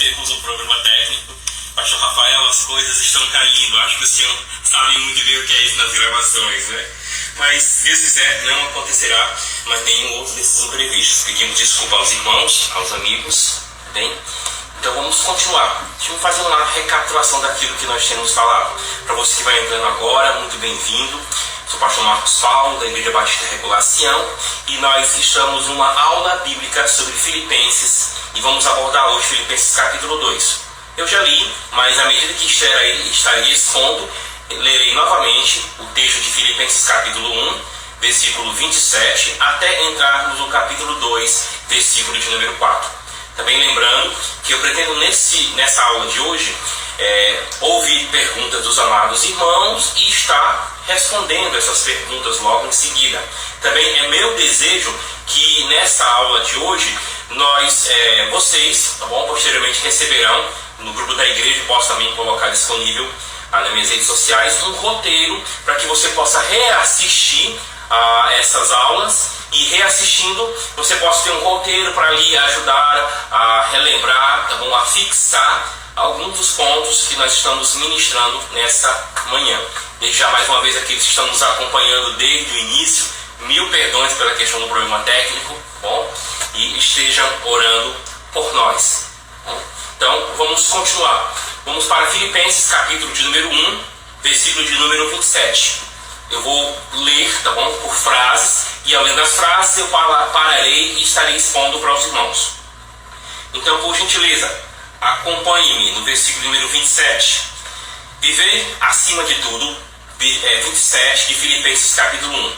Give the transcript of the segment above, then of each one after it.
temos um problema técnico. Pastor Rafael, as coisas estão caindo. Acho que o senhor sabe muito bem o que é isso nas gravações, né? Mas, se Deus quiser, não acontecerá mais nenhum outro desses imprevistos. Pedimos desculpa aos irmãos, aos amigos, bem? Então vamos continuar. Deixa eu fazer uma recapitulação daquilo que nós temos falado. Para você que vai entrando agora, muito bem-vindo. Sou o pastor Marcos Paulo, da Igreja Batista Regular Sião, e nós estamos numa aula bíblica sobre Filipenses, e vamos abordar hoje Filipenses capítulo 2. Eu já li, mas à medida que estaria expondo, lerei novamente o texto de Filipenses capítulo 1, versículo 27, até entrarmos no capítulo 2, versículo de número 4. Também lembrando que eu pretendo nessa aula de hoje ouvir perguntas dos amados irmãos e estar respondendo essas perguntas logo em seguida. Também é meu desejo que nessa aula de hoje vocês, tá bom, posteriormente receberão no grupo da igreja, posso também colocar disponível nas minhas redes sociais um roteiro para que você possa reassistir essas aulas, e reassistindo você possa ter um roteiro para lhe ajudar a relembrar, tá bom, a fixar alguns dos pontos que nós estamos ministrando nessa manhã. Desde já, mais uma vez, aqueles que estão nos acompanhando desde o início, mil perdões pela questão do problema técnico, bom? E estejam orando por nós. Bom? Então, vamos continuar. Vamos para Filipenses, capítulo de número 1, versículo de número 27. Eu vou ler, tá bom, por frases, e além das frases eu pararei e estarei expondo para os irmãos. Então, por gentileza, acompanhe-me no versículo número 27. Vivei acima de tudo, 27 de Filipenses capítulo 1.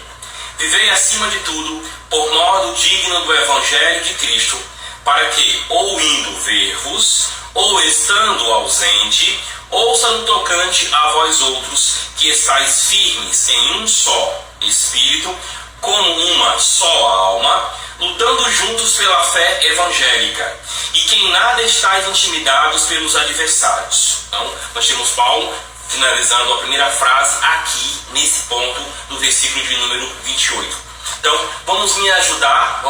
Vivei acima de tudo por modo digno do Evangelho de Cristo, para que, ou indo ver-vos, ou estando ausente, ouça no tocante a vós outros, que estáis firmes em um só Espírito, como uma só alma, lutando juntos pela fé evangélica, e que em nada estáis intimidados pelos adversários. Então, nós temos Paulo finalizando a primeira frase aqui, nesse ponto do versículo de número 28. Então, vamos me ajudar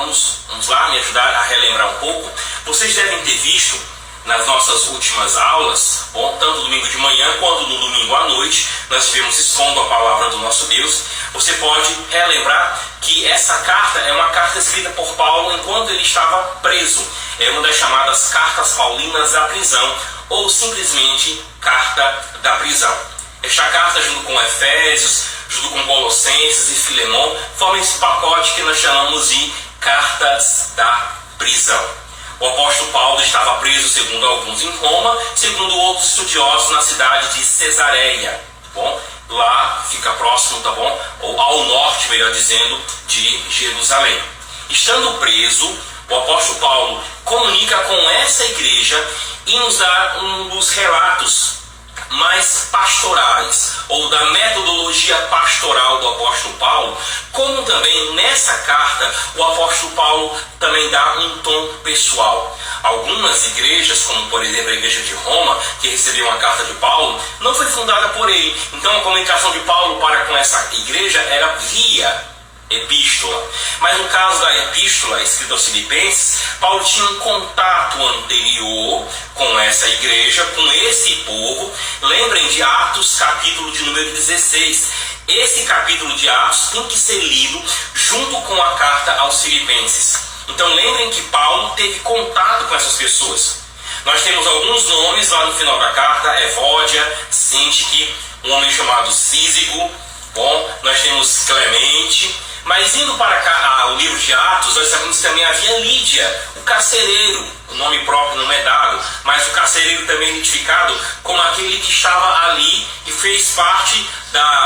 a relembrar um pouco. Vocês devem ter visto nas nossas últimas aulas, bom, tanto domingo de manhã quanto no domingo à noite, nós estivemos expondo a palavra do nosso Deus. Você pode relembrar que essa carta é uma carta escrita por Paulo enquanto ele estava preso. É uma das chamadas cartas paulinas da prisão, ou simplesmente carta da prisão. Esta carta, junto com Efésios, junto com Colossenses e Filemão, forma esse pacote que nós chamamos de cartas da prisão. O apóstolo Paulo estava preso, segundo alguns, em Roma, segundo outros estudiosos, na cidade de Cesareia. Bom, lá fica próximo, tá bom? Ou ao norte, melhor dizendo, de Jerusalém. Estando preso, o apóstolo Paulo comunica com essa igreja e nos dá um dos relatos mais pastorais, ou da metodologia pastoral do apóstolo Paulo, como também nessa carta o apóstolo Paulo também dá um tom pessoal. Algumas igrejas, como por exemplo a igreja de Roma, que recebeu uma carta de Paulo, não foi fundada por ele. Então a comunicação de Paulo para com essa igreja era via epístola. Mas no caso da epístola escrita aos Filipenses, Paulo tinha um contato anterior com essa igreja, com esse povo. Lembrem de Atos, capítulo de número 16. Esse capítulo de Atos tem que ser lido junto com a carta aos Filipenses. Então lembrem que Paulo teve contato com essas pessoas. Nós temos alguns nomes lá no final da carta: Evódia, Sintique, um homem chamado Císigo. Bom, nós temos Clemente. Mas indo para cá, o livro de Atos, nós sabemos que também havia Lídia, o carcereiro. O nome próprio não é dado, mas o carcereiro também é identificado como aquele que estava ali e fez parte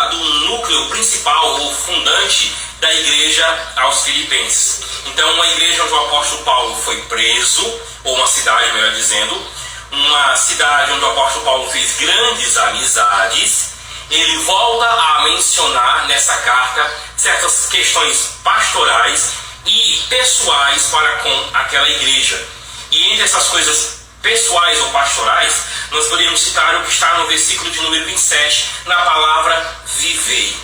do núcleo principal ou fundante da igreja aos Filipenses. Então, uma igreja onde o apóstolo Paulo foi preso, ou uma cidade, melhor dizendo, uma cidade onde o apóstolo Paulo fez grandes amizades. Ele volta a mencionar nessa carta certas questões pastorais e pessoais para com aquela igreja. E entre essas coisas pessoais ou pastorais, nós podemos citar o que está no versículo de número 27, na palavra vivei.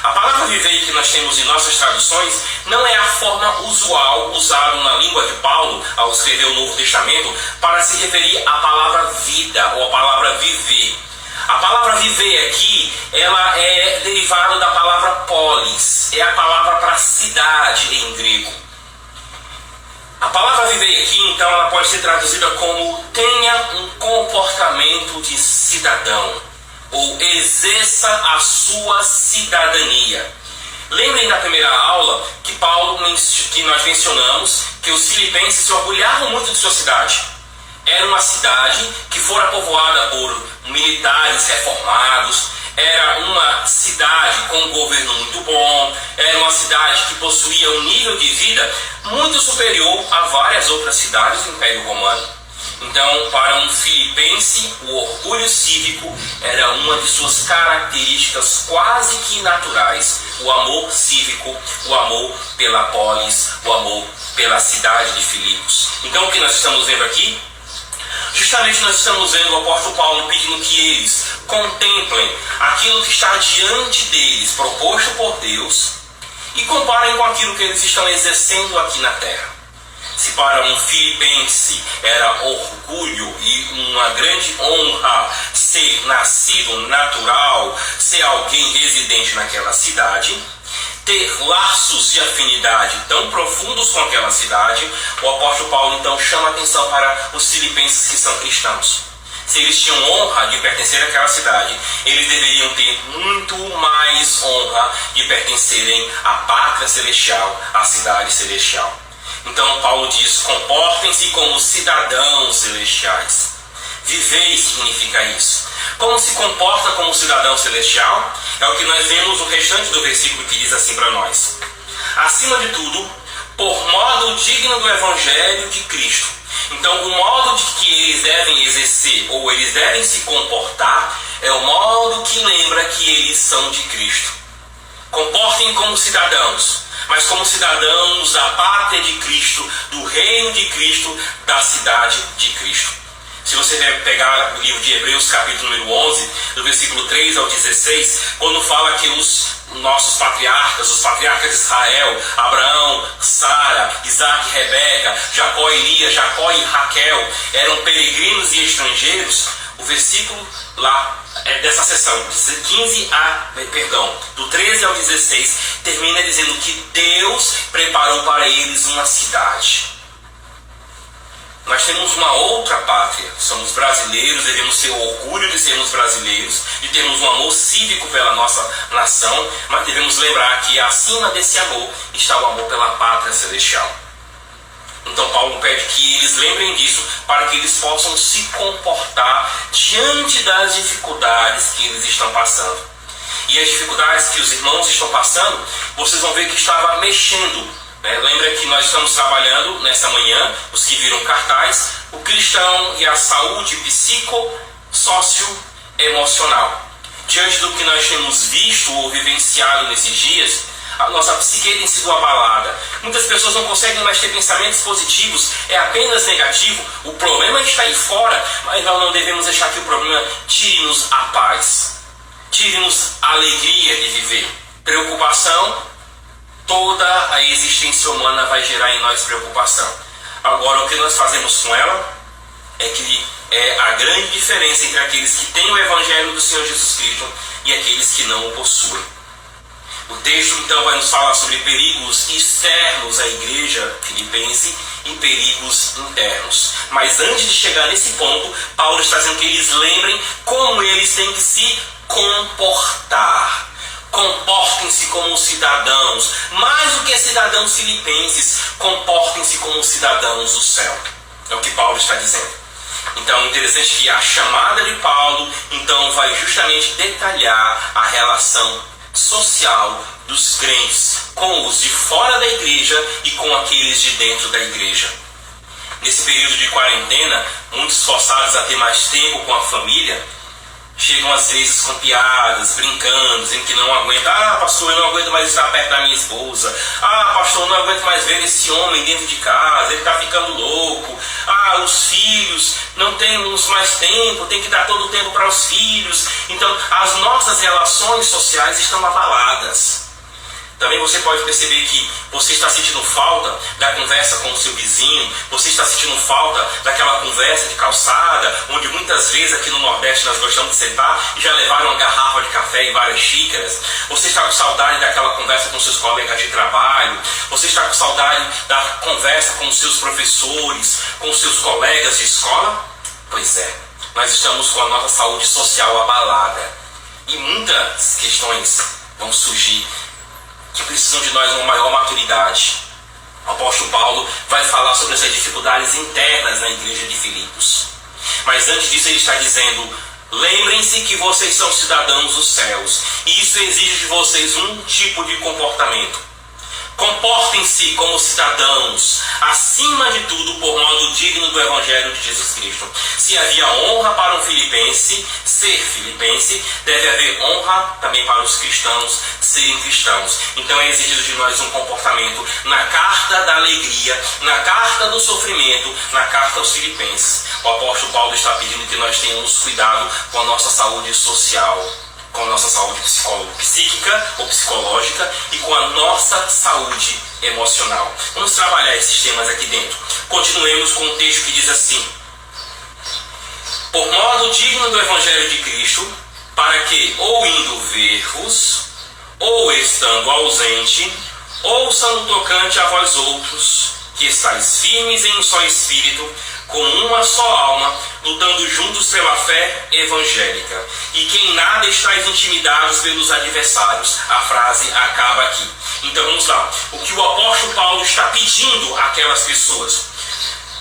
A palavra viver que nós temos em nossas traduções não é a forma usual usada na língua de Paulo ao escrever o Novo Testamento para se referir à palavra vida ou à palavra viver. A palavra viver aqui, ela é derivada da palavra polis, é a palavra para cidade em grego. A palavra viver aqui, então, ela pode ser traduzida como tenha um comportamento de cidadão, ou exerça a sua cidadania. Lembrem da primeira aula que nós mencionamos que os filipenses se orgulhavam muito de sua cidade. Era uma cidade que fora povoada por militares reformados, era uma cidade com um governo muito bom, era uma cidade que possuía um nível de vida muito superior a várias outras cidades do Império Romano. Então, para um filipense, o orgulho cívico era uma de suas características quase que naturais. O amor cívico, o amor pela polis, o amor pela cidade de Filipos. Então, o que nós estamos vendo aqui? Justamente nós estamos vendo o apóstolo Paulo pedindo que eles contemplem aquilo que está diante deles, proposto por Deus, e comparem com aquilo que eles estão exercendo aqui na terra. Se para um filipense era orgulho e uma grande honra ser nascido natural, ser alguém residente naquela cidade, ter laços de afinidade tão profundos com aquela cidade, o apóstolo Paulo então chama a atenção para os filipenses que são cristãos. Se eles tinham honra de pertencer àquela cidade, eles deveriam ter muito mais honra de pertencerem à pátria celestial, à cidade celestial. Então Paulo diz, comportem-se como cidadãos celestiais. Viver significa isso. Como se comporta como cidadão celestial? É o que nós vemos no restante do versículo que diz assim para nós. Acima de tudo, por modo digno do Evangelho de Cristo. Então o modo de que eles devem exercer ou eles devem se comportar é o modo que lembra que eles são de Cristo. Comportem como cidadãos, mas como cidadãos da pátria de Cristo, do reino de Cristo, da cidade de Cristo. Se você pegar o livro de Hebreus, capítulo número 11, do versículo 3 ao 16, quando fala que os nossos patriarcas, os patriarcas de Israel, Abraão, Sara, Isaac, Rebeca, Jacó e Lia, Jacó e Raquel, eram peregrinos e estrangeiros, o versículo lá dessa seção, do 13 ao 16, termina dizendo que Deus preparou para eles uma cidade. Nós temos uma outra pátria, somos brasileiros, devemos ter o orgulho de sermos brasileiros, de termos um amor cívico pela nossa nação, mas devemos lembrar que acima desse amor está o amor pela pátria celestial. Então Paulo pede que eles lembrem disso para que eles possam se comportar diante das dificuldades que eles estão passando. E as dificuldades que os irmãos estão passando, vocês vão ver que estava mexendo. Lembra que nós estamos trabalhando nessa manhã, os que viram cartaz, o cristão e a saúde psicossocioemocional. Diante do que nós temos visto ou vivenciado nesses dias, a nossa psique tem sido abalada. Muitas pessoas não conseguem mais ter pensamentos positivos, é apenas negativo. O problema está aí fora, mas nós não devemos deixar que o problema tire-nos a paz, tire-nos a alegria de viver. Preocupação, toda a existência humana vai gerar em nós preocupação. Agora, o que nós fazemos com ela é que é a grande diferença entre aqueles que têm o Evangelho do Senhor Jesus Cristo e aqueles que não o possuem. O texto então vai nos falar sobre perigos externos à igreja filipense e perigos internos. Mas antes de chegar nesse ponto, Paulo está dizendo que eles lembrem como eles têm que se comportar. Comportem-se como cidadãos, mais do que cidadãos filipenses, comportem-se como cidadãos do céu. É o que Paulo está dizendo. Então é interessante que a chamada de Paulo então vai justamente detalhar a relação social dos crentes com os de fora da igreja e com aqueles de dentro da igreja. Nesse período de quarentena, muitos forçados a ter mais tempo com a família, chegam às vezes com piadas, brincando, dizendo que não aguenta. Ah, pastor, eu não aguento mais estar perto da minha esposa. Ah, pastor, eu não aguento mais ver esse homem dentro de casa, ele está ficando louco. Ah, os filhos, não temos mais tempo, tem que dar todo o tempo para os filhos. Então, as nossas relações sociais estão abaladas. Também você pode perceber que você está sentindo falta da conversa com o seu vizinho, você está sentindo falta daquela conversa de calçada, onde muitas vezes aqui no Nordeste nós gostamos de sentar e já levaram uma garrafa de café e várias xícaras. Você está com saudade daquela conversa com seus colegas de trabalho, você está com saudade da conversa com os seus professores, com os seus colegas de escola? Pois é, nós estamos com a nossa saúde social abalada e muitas questões vão surgir que precisam de nós uma maior maturidade. O apóstolo Paulo vai falar sobre essas dificuldades internas na igreja de Filipos. Mas antes disso ele está dizendo: lembrem-se que vocês são cidadãos dos céus, e isso exige de vocês um tipo de comportamento. Comportem-se como cidadãos, acima de tudo, por modo digno do Evangelho de Jesus Cristo. Se havia honra para um filipense ser filipense, deve haver honra também para os cristãos serem cristãos. Então é exigido de nós um comportamento na carta da alegria, na carta do sofrimento, na carta aos filipenses. O apóstolo Paulo está pedindo que nós tenhamos cuidado com a nossa saúde social, com a nossa saúde psíquica ou psicológica e com a nossa saúde emocional. Vamos trabalhar esses temas aqui dentro. Continuemos com um texto que diz assim: por modo digno do Evangelho de Cristo, para que, ou indo ver-vos, ou estando ausente, ouçam no tocante a vós outros, que estáis firmes em um só espírito, com uma só alma, lutando juntos pela fé evangélica, e que em nada estáis intimidados pelos adversários. A frase acaba aqui. Então vamos lá. O que o apóstolo Paulo está pedindo àquelas pessoas: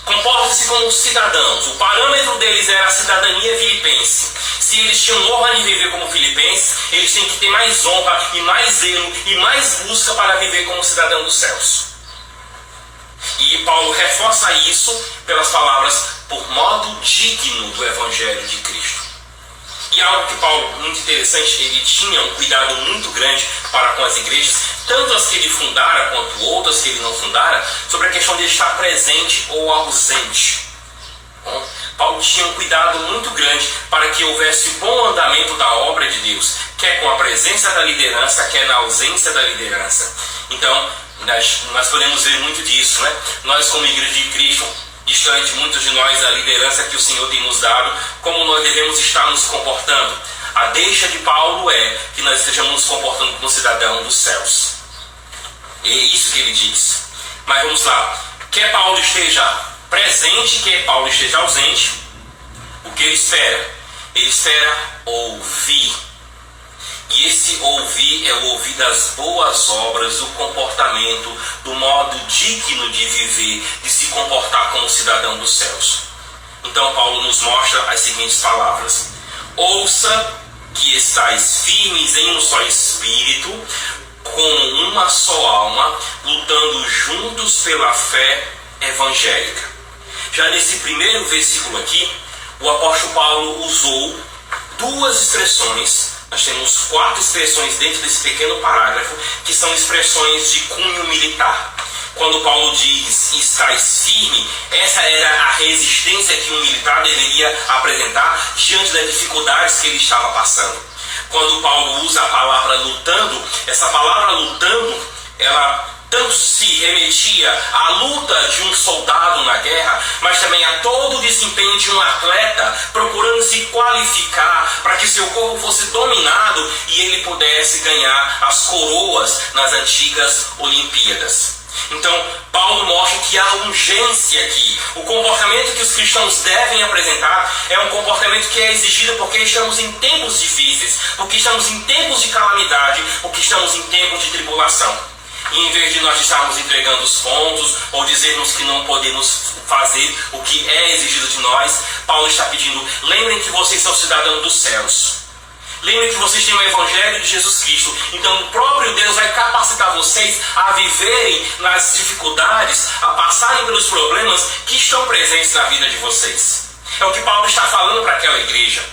comportem-se como cidadãos. O parâmetro deles era a cidadania filipense. Se eles tinham honra de viver como filipenses, eles têm que ter mais honra e mais zelo e mais busca para viver como cidadão dos céus. E Paulo reforça isso pelas palavras: por modo digno do Evangelho de Cristo. E algo que Paulo, muito interessante, ele tinha um cuidado muito grande para com as igrejas, tanto as que ele fundara quanto outras que ele não fundara, sobre a questão de estar presente ou ausente. Bom, Paulo tinha um cuidado muito grande para que houvesse bom andamento da obra de Deus, quer com a presença da liderança, quer na ausência da liderança. Então, nós podemos ver muito disso, né? Nós, como Igreja de Cristo, distante muitos de nós da liderança que o Senhor tem nos dado, como nós devemos estar nos comportando. A deixa de Paulo é que nós estejamos nos comportando como cidadão dos céus. É isso que ele diz. Mas vamos lá. Quer Paulo esteja presente, quer Paulo esteja ausente, o que ele espera? Ele espera ouvir. E esse ouvir é o ouvir das boas obras, do comportamento, do modo digno de viver, de se comportar como cidadão dos céus. Então Paulo nos mostra as seguintes palavras: ouça que estáis firmes em um só espírito, com uma só alma, lutando juntos pela fé evangélica. Já nesse primeiro versículo aqui, o apóstolo Paulo usou duas expressões. Nós temos 4 expressões dentro desse pequeno parágrafo, que são expressões de cunho militar. Quando Paulo diz estáis firme, essa era a resistência que um militar deveria apresentar diante das dificuldades que ele estava passando. Quando Paulo usa a palavra lutando, essa palavra lutando, ela tanto se remetia à luta de um soldado na guerra, mas também a todo o desempenho de um atleta procurando se qualificar para que seu corpo fosse dominado e ele pudesse ganhar as coroas nas antigas Olimpíadas. Então, Paulo mostra que há urgência aqui. O comportamento que os cristãos devem apresentar é um comportamento que é exigido porque estamos em tempos difíceis, porque estamos em tempos de calamidade, porque estamos em tempos de tribulação. E em vez de nós estarmos entregando os pontos ou dizermos que não podemos fazer o que é exigido de nós, Paulo está pedindo: lembrem que vocês são cidadãos dos céus. Lembrem que vocês têm o Evangelho de Jesus Cristo. Então o próprio Deus vai capacitar vocês a viverem nas dificuldades, a passarem pelos problemas que estão presentes na vida de vocês. É o que Paulo está falando para aquela igreja.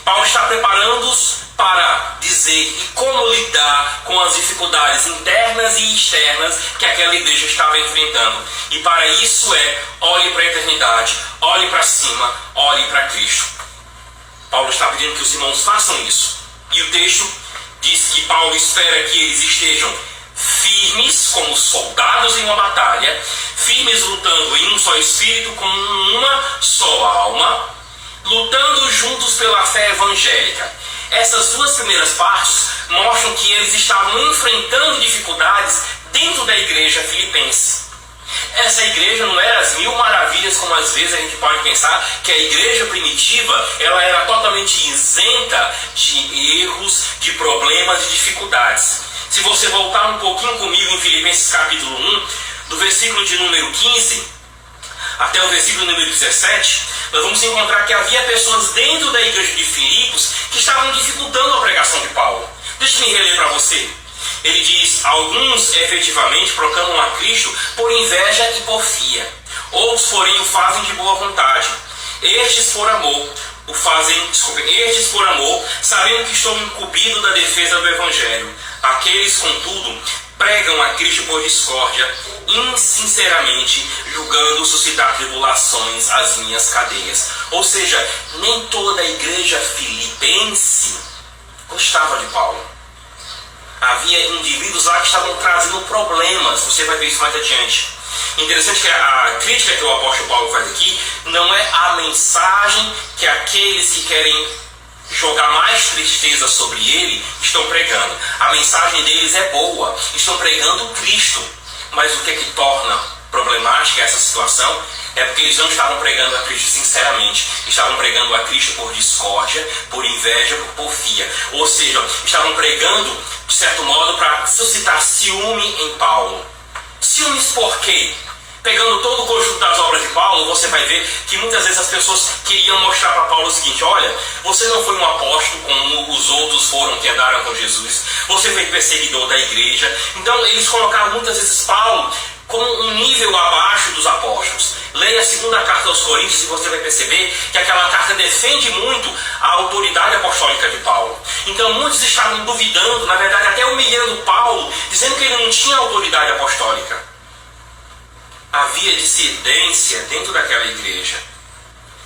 Paulo está preparando-os para dizer e como lidar com as dificuldades internas e externas que aquela igreja estava enfrentando. E para isso olhe para a eternidade, olhe para cima, olhe para Cristo. Paulo está pedindo que os irmãos façam isso. E o texto diz que Paulo espera que eles estejam firmes como soldados em uma batalha, firmes lutando em um só espírito, com uma só alma, lutando juntos pela fé evangélica. Essas duas primeiras partes mostram que eles estavam enfrentando dificuldades dentro da igreja filipense. Essa igreja não era as mil maravilhas como às vezes a gente pode pensar, que a igreja primitiva ela era totalmente isenta de erros, de problemas, de dificuldades. Se você voltar um pouquinho comigo em Filipenses capítulo 1, do versículo de número 15 até o versículo número 17, nós vamos encontrar que havia pessoas dentro da igreja de Filipos que estavam dificultando a pregação de Paulo. Deixe-me reler para você. Ele diz: alguns efetivamente proclamam a Cristo por inveja e porfia. Outros, porém, o fazem de boa vontade. Estes por amor, sabendo que estou incumbido da defesa do Evangelho. Aqueles, contudo, pregam a Cristo por discórdia, insinceramente, julgando suscitar tribulações às minhas cadeias. Ou seja, nem toda a igreja filipense gostava de Paulo. Havia indivíduos lá que estavam trazendo problemas. Você vai ver isso mais adiante. Interessante que a crítica que o apóstolo Paulo faz aqui não é a mensagem que aqueles que querem jogar mais tristeza sobre ele estão pregando. A mensagem deles é boa, estão pregando Cristo. Mas o que é que torna problemática essa situação é porque eles não estavam pregando a Cristo sinceramente. Estavam pregando a Cristo por discórdia, por inveja, por porfia. Ou seja, estavam pregando, de certo modo, para suscitar ciúme em Paulo. Ciúmes por quê? Pegando todo o conjunto das obras de Paulo, você vai ver que muitas vezes as pessoas queriam mostrar para Paulo o seguinte: olha, você não foi um apóstolo como os outros foram que andaram com Jesus, você foi perseguidor da igreja. Então eles colocaram muitas vezes Paulo como um nível abaixo dos apóstolos. Leia a segunda carta aos Coríntios e você vai perceber que aquela carta defende muito a autoridade apostólica de Paulo. Então muitos estavam duvidando, na verdade até humilhando Paulo, dizendo que ele não tinha autoridade apostólica. Havia dissidência dentro daquela igreja.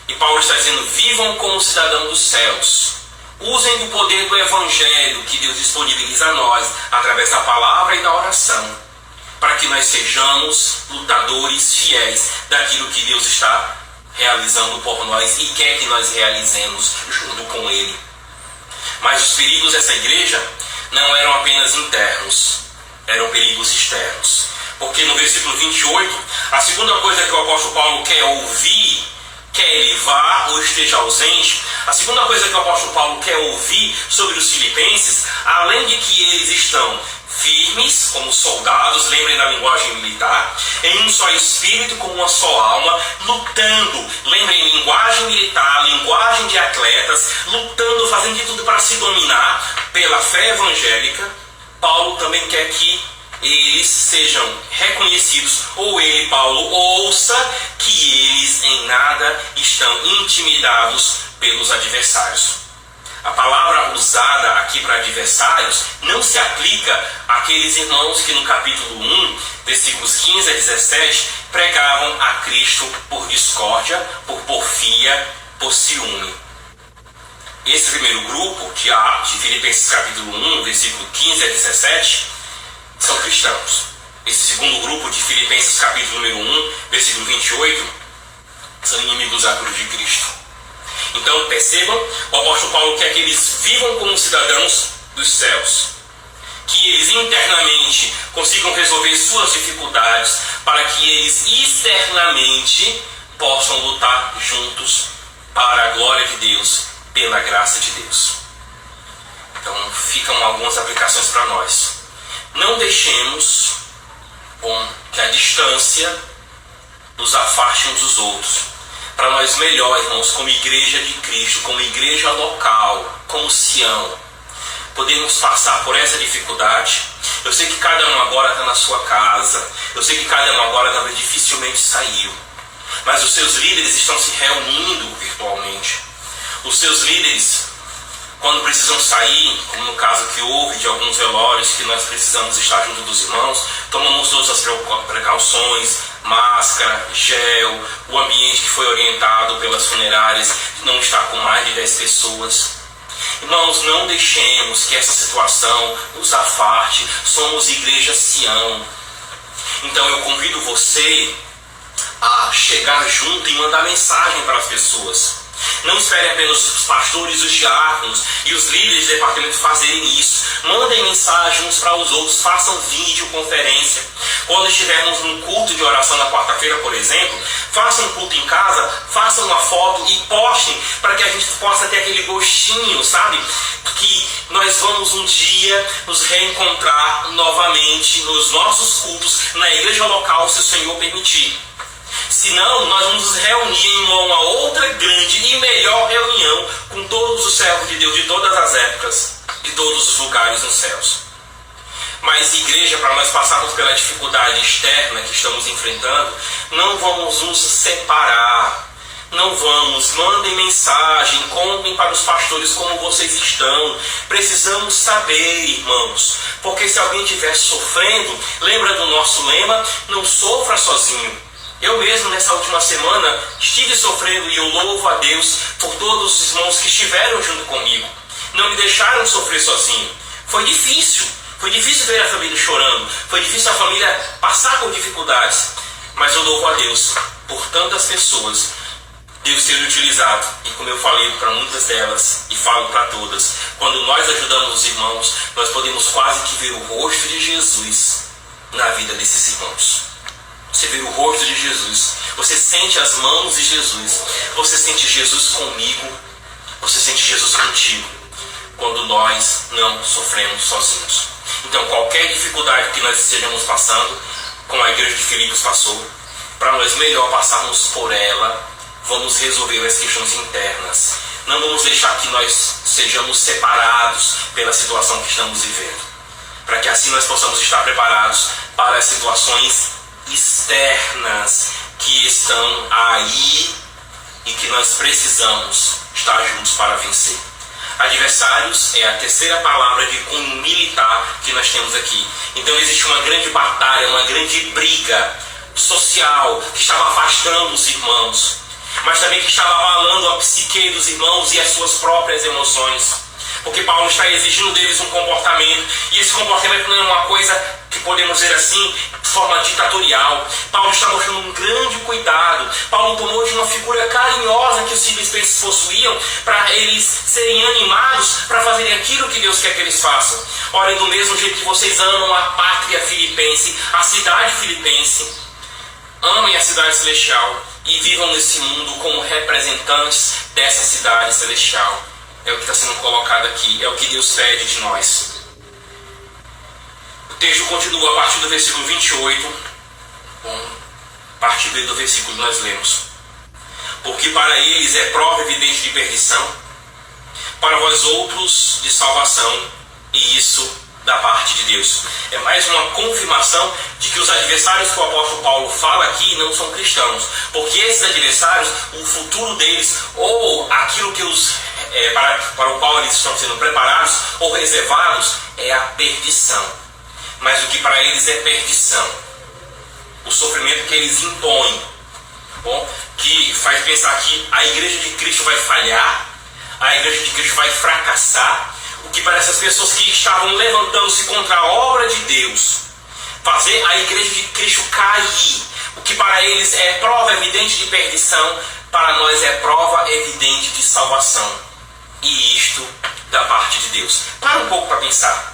E Paulo está dizendo: vivam como cidadão dos céus. Usem do poder do Evangelho que Deus disponibiliza a nós, através da palavra e da oração, para que nós sejamos lutadores fiéis daquilo que Deus está realizando por nós e quer que nós realizemos junto com Ele. Mas os perigos dessa igreja não eram apenas internos, eram perigos externos. Porque no versículo 28, a segunda coisa que o apóstolo Paulo quer ouvir, quer ele vá ou esteja ausente, a segunda coisa que o apóstolo Paulo quer ouvir sobre os filipenses, além de que eles estão firmes como soldados, lembrem da linguagem militar, em um só espírito, com uma só alma, lutando, lembrem, linguagem militar, linguagem de atletas, lutando, fazendo de tudo para se dominar pela fé evangélica. Paulo também quer que eles sejam reconhecidos, ou ele, Paulo, ouça que eles em nada estão intimidados pelos adversários. A palavra usada aqui para adversários não se aplica àqueles irmãos que no capítulo 1, versículos 15 a 17, pregavam a Cristo por discórdia, por porfia, por ciúme. Esse primeiro grupo, de Filipenses capítulo 1, versículo 15 a 17, são cristãos. Esse segundo grupo de Filipenses capítulo número 1, versículo 28, são inimigos da cruz de Cristo. Então percebam, o apóstolo Paulo quer que eles vivam como cidadãos dos céus, que eles internamente consigam resolver suas dificuldades, para que eles externamente possam lutar juntos para a glória de Deus, pela graça de Deus. Então ficam algumas aplicações para nós. Não deixemos que a distância nos afaste uns dos outros. Para nós melhor, irmãos, como igreja de Cristo, como igreja local, como Sião, podemos passar por essa dificuldade. Eu sei que cada um agora está na sua casa. Eu sei que cada um agora talvez dificilmente saiu. Mas os seus líderes estão se reunindo virtualmente. Os seus líderes Quando precisam sair, como no caso que houve de alguns velórios que nós precisamos estar junto dos irmãos, tomamos todas as precauções, máscara, gel, o ambiente que foi orientado pelas funerárias de não estar com mais de 10 pessoas. Irmãos, não deixemos que essa situação nos afaste. Somos Igreja Sião. Então eu convido você a chegar junto e mandar mensagem para as pessoas. Não espere apenas os pastores, os diáconos e os líderes de departamento fazerem isso. Mandem mensagem uns para os outros, façam videoconferência. Quando estivermos num culto de oração na quarta-feira, por exemplo, façam um culto em casa, façam uma foto e postem para que a gente possa ter aquele gostinho, sabe? Que nós vamos um dia nos reencontrar novamente nos nossos cultos, na igreja local, se o Senhor permitir. Senão, nós vamos nos reunir em uma outra grande e melhor reunião com todos os servos de Deus de todas as épocas, de todos os lugares nos céus. Mas, igreja, para nós passarmos pela dificuldade externa que estamos enfrentando, não vamos nos separar. Não vamos, mandem mensagem, contem para os pastores como vocês estão. Precisamos saber, irmãos, porque se alguém estiver sofrendo, lembra do nosso lema, não sofra sozinho. Eu mesmo, nessa última semana, estive sofrendo e eu louvo a Deus por todos os irmãos que estiveram junto comigo. Não me deixaram sofrer sozinho. Foi difícil ver a família chorando. Foi difícil a família passar por dificuldades. Mas eu louvo a Deus por tantas pessoas. Deus ter utilizado. E como eu falei para muitas delas, e falo para todas, quando nós ajudamos os irmãos, nós podemos quase que ver o rosto de Jesus na vida desses irmãos. Você vê o rosto de Jesus, você sente as mãos de Jesus, você sente Jesus comigo, você sente Jesus contigo, quando nós não sofremos sozinhos. Então qualquer dificuldade que nós estejamos passando, como a igreja de Filipos passou, para nós melhor passarmos por ela, vamos resolver as questões internas. Não vamos deixar que nós sejamos separados pela situação que estamos vivendo, para que assim nós possamos estar preparados para as situações externas que estão aí e que nós precisamos estar juntos para vencer. Adversários é a terceira palavra de cunho militar que nós temos aqui. Então existe uma grande batalha, uma grande briga social que estava afastando os irmãos, mas também que estava abalando a psique dos irmãos e as suas próprias emoções. Porque Paulo está exigindo deles um comportamento, e esse comportamento não é uma coisa que podemos dizer assim, de forma ditatorial. Paulo está mostrando um grande cuidado. Paulo tomou de uma figura carinhosa que os filipenses possuíam para eles serem animados para fazerem aquilo que Deus quer que eles façam. Olhem, do mesmo jeito que vocês amam a pátria filipense, a cidade filipense, amem a cidade celestial e vivam nesse mundo como representantes dessa cidade celestial. É o que está sendo colocado aqui, é o que Deus pede de nós. O texto continua a partir do versículo 28, a partir do versículo que nós lemos. Porque para eles é prova evidente de perdição, para vós outros de salvação, e isso da parte de Deus. É mais uma confirmação de que os adversários que o apóstolo Paulo fala aqui não são cristãos, porque esses adversários, o futuro deles, ou aquilo que para o qual eles estão sendo preparados ou reservados, é a perdição. Mas o que para eles é perdição, o sofrimento que eles impõem, que faz pensar que a igreja de Cristo vai falhar, a igreja de Cristo vai fracassar, o que para essas pessoas que estavam levantando-se contra a obra de Deus, fazer a igreja de Cristo cair, o que para eles é prova evidente de perdição, para nós é prova evidente de salvação. E isto da parte de Deus. Para um pouco para pensar.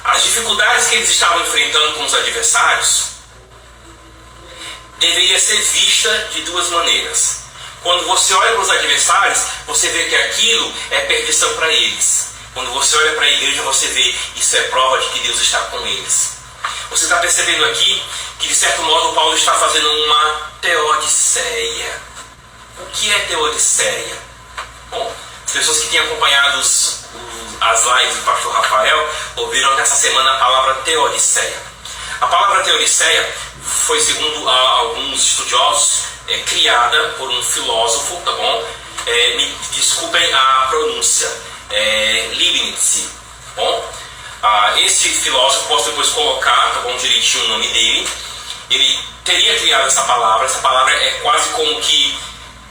As dificuldades que eles estavam enfrentando com os adversários deveria ser vista de duas maneiras. Quando você olha para os adversários, você vê que aquilo é perdição para eles. Quando você olha para a igreja, você vê isso é prova de que Deus está com eles. Você está percebendo aqui que, de certo modo, Paulo está fazendo uma teodiceia. O que é teodiceia? Bom, as pessoas que têm acompanhado as lives do pastor Rafael ouviram nessa semana a palavra teodiceia. A palavra teodiceia foi, segundo alguns estudiosos, criada por um filósofo, tá bom? Me desculpem a pronúncia. Leibniz. Bom, esse filósofo, posso depois colocar, tá bom, direitinho o nome dele. Ele teria criado essa palavra é quase como que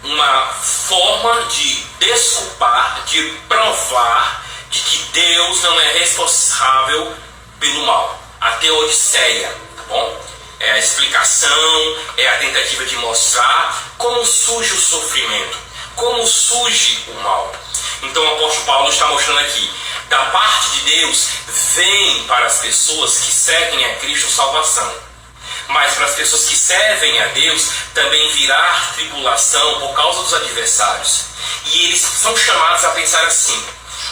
uma forma de desculpar, de provar de que Deus não é responsável pelo mal. A teodiceia, tá bom? É a explicação, é a tentativa de mostrar como surge o sofrimento, como surge o mal. Então o apóstolo Paulo está mostrando aqui, da parte de Deus vem para as pessoas que seguem a Cristo salvação. Mas para as pessoas que servem a Deus também virá tribulação por causa dos adversários. E eles são chamados a pensar assim: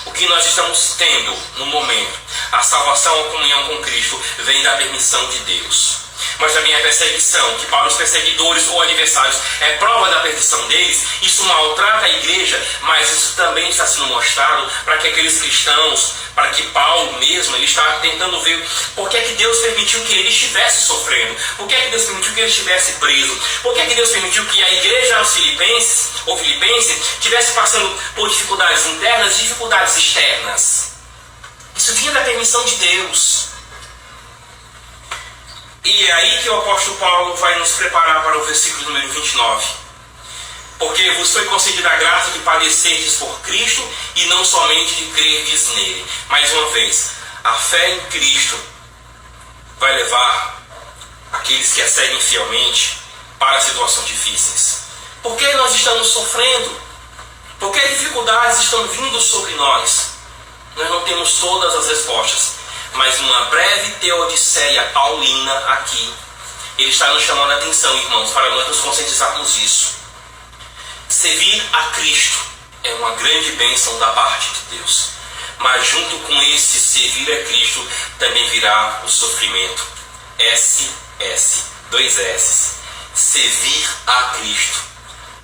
o que nós estamos tendo no momento, a salvação, a comunhão com Cristo, vem da permissão de Deus. Mas também a perseguição, que para os perseguidores ou adversários é prova da perdição deles, isso maltrata a igreja, mas isso também está sendo mostrado para que aqueles cristãos, para que Paulo mesmo, ele está tentando ver por que é que Deus permitiu que ele estivesse sofrendo, por que é que Deus permitiu que ele estivesse preso, por que é que Deus permitiu que a igreja aos filipenses, ou filipense, estivesse passando por dificuldades internas e dificuldades externas. Isso vinha da permissão de Deus. E é aí que o apóstolo Paulo vai nos preparar para o versículo número 29. Porque vos foi concedida a graça de padecerdes por Cristo e não somente de crerdes nele. Mais uma vez, a fé em Cristo vai levar aqueles que a seguem fielmente para situações difíceis. Por que nós estamos sofrendo? Por que dificuldades estão vindo sobre nós? Nós não temos todas as respostas. Mas uma breve teodiceia paulina aqui, ele está nos chamando a atenção, irmãos, para nós nos conscientizarmos disso. Servir a Cristo é uma grande bênção da parte de Deus. Mas junto com esse servir a Cristo também virá o sofrimento. Dois S. Servir a Cristo.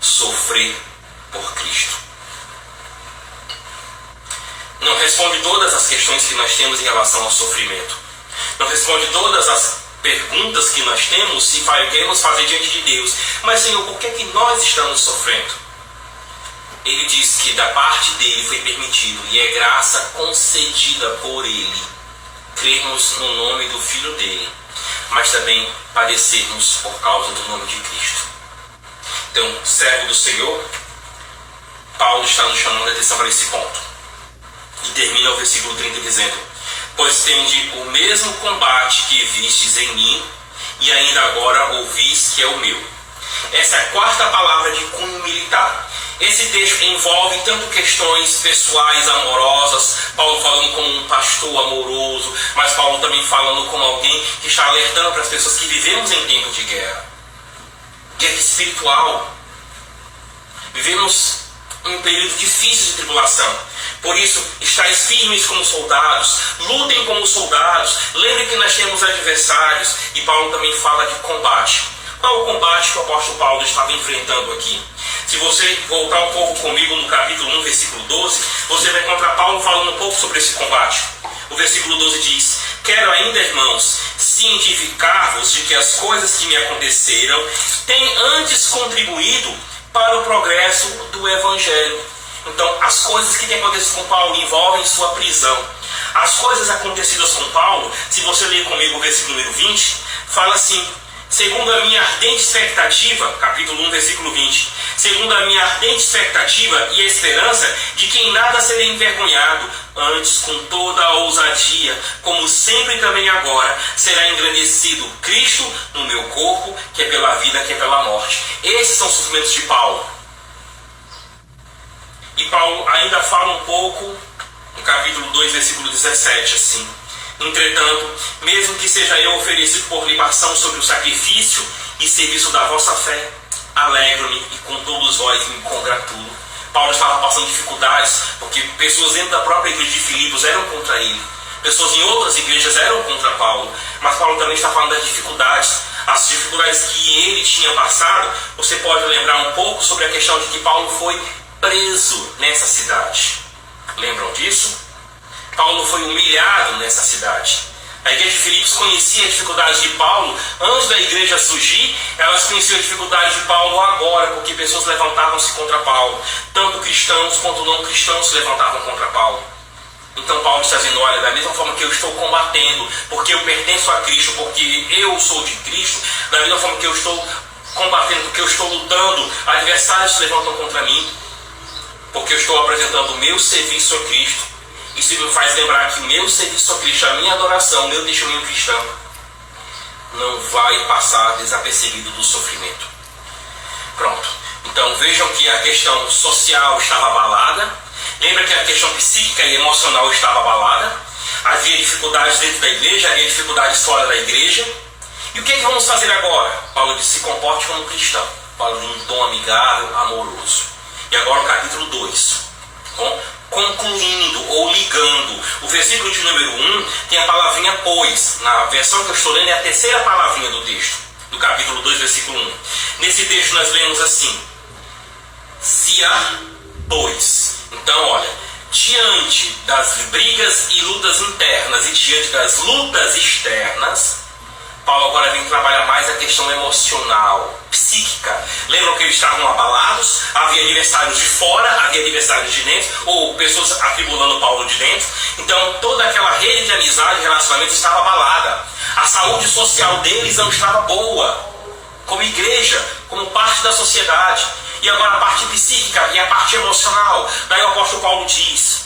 Sofrer por Cristo. Não responde todas as questões que nós temos em relação ao sofrimento. Não responde todas as perguntas que nós temos e queremos fazer diante de Deus. Mas, Senhor, por que é que nós estamos sofrendo? Ele diz que da parte dele foi permitido e é graça concedida por ele crermos no nome do Filho dele, mas também padecermos por causa do nome de Cristo. Então, servo do Senhor, Paulo está nos chamando a atenção para esse ponto. E termina o versículo 30 dizendo: pois tende o mesmo combate que vistes em mim, e ainda agora ouvis que é o meu. Essa é a quarta palavra de cunho militar. Esse texto envolve tanto questões pessoais, amorosas, Paulo falando como um pastor amoroso, mas Paulo também falando como alguém que está alertando para as pessoas que vivemos em tempo de guerra. Guerra espiritual. Vivemos um período difícil de tribulação. Por isso, estáis firmes como soldados, lutem como soldados, lembrem que nós temos adversários. E Paulo também fala de combate. Qual é o combate que o apóstolo Paulo estava enfrentando aqui? Se você voltar um pouco comigo no capítulo 1, versículo 12, você vai encontrar Paulo falando um pouco sobre esse combate. O versículo 12 diz: quero ainda, irmãos, cientificar-vos de que as coisas que me aconteceram têm antes contribuído para o progresso do Evangelho. Então, as coisas que têm acontecido com Paulo envolvem sua prisão. As coisas acontecidas com Paulo, se você ler comigo o versículo número 20, fala assim: segundo a minha ardente expectativa, capítulo 1, versículo 20, segundo a minha ardente expectativa e a esperança de que em nada serei envergonhado, antes com toda a ousadia, como sempre também agora, será engrandecido Cristo no meu corpo, que é pela vida, que é pela morte. Esses são os sofrimentos de Paulo. E Paulo ainda fala um pouco, no capítulo 2, versículo 17, assim: entretanto, mesmo que seja eu oferecido por libação sobre o sacrifício e serviço da vossa fé, alegro-me e com todos vós me congratulo. Paulo estava passando dificuldades, porque pessoas dentro da própria igreja de Filipos eram contra ele. Pessoas em outras igrejas eram contra Paulo. Mas Paulo também está falando das dificuldades. As dificuldades que ele tinha passado, você pode lembrar um pouco sobre a questão de que Paulo foi preso nessa cidade. Lembram disso? Paulo foi humilhado nessa cidade. A igreja de Filipos conhecia a dificuldade de Paulo antes da igreja surgir, elas conheciam a dificuldade de Paulo agora, porque pessoas levantavam-se contra Paulo. Tanto cristãos quanto não cristãos se levantavam contra Paulo. Então Paulo está dizendo, olha, da mesma forma que eu estou combatendo, porque eu pertenço a Cristo, porque eu sou de Cristo, da mesma forma que eu estou combatendo, porque eu estou lutando, adversários se levantam contra mim, porque eu estou apresentando o meu serviço a Cristo. Isso me faz lembrar que o meu serviço a Cristo, a minha adoração, o meu testemunho cristão, não vai passar desapercebido do sofrimento. Pronto. Então vejam que a questão social estava abalada. Lembra que a questão psíquica e emocional estava abalada. Havia dificuldades dentro da igreja, havia dificuldades fora da igreja. E o que é que vamos fazer agora? Paulo diz, se comporte como cristão. Paulo de um tom amigável, amoroso. E agora o capítulo 2. Bom, concluindo ou ligando, o versículo de número 1 tem a palavrinha pois. Na versão que eu estou lendo é a terceira palavrinha do texto, do capítulo 2, versículo 1. Nesse texto nós lemos assim, se há pois. Então olha, diante das brigas e lutas internas e diante das lutas externas, Paulo agora vem trabalhar mais a questão emocional, psíquica. Lembram que eles estavam abalados? Havia adversários de fora, havia adversários de dentro, ou pessoas atribulando Paulo de dentro. Então toda aquela rede de amizade e relacionamento estava abalada. A saúde social deles não estava boa, como igreja, como parte da sociedade. E agora a parte psíquica e a parte emocional. Daí o apóstolo Paulo diz,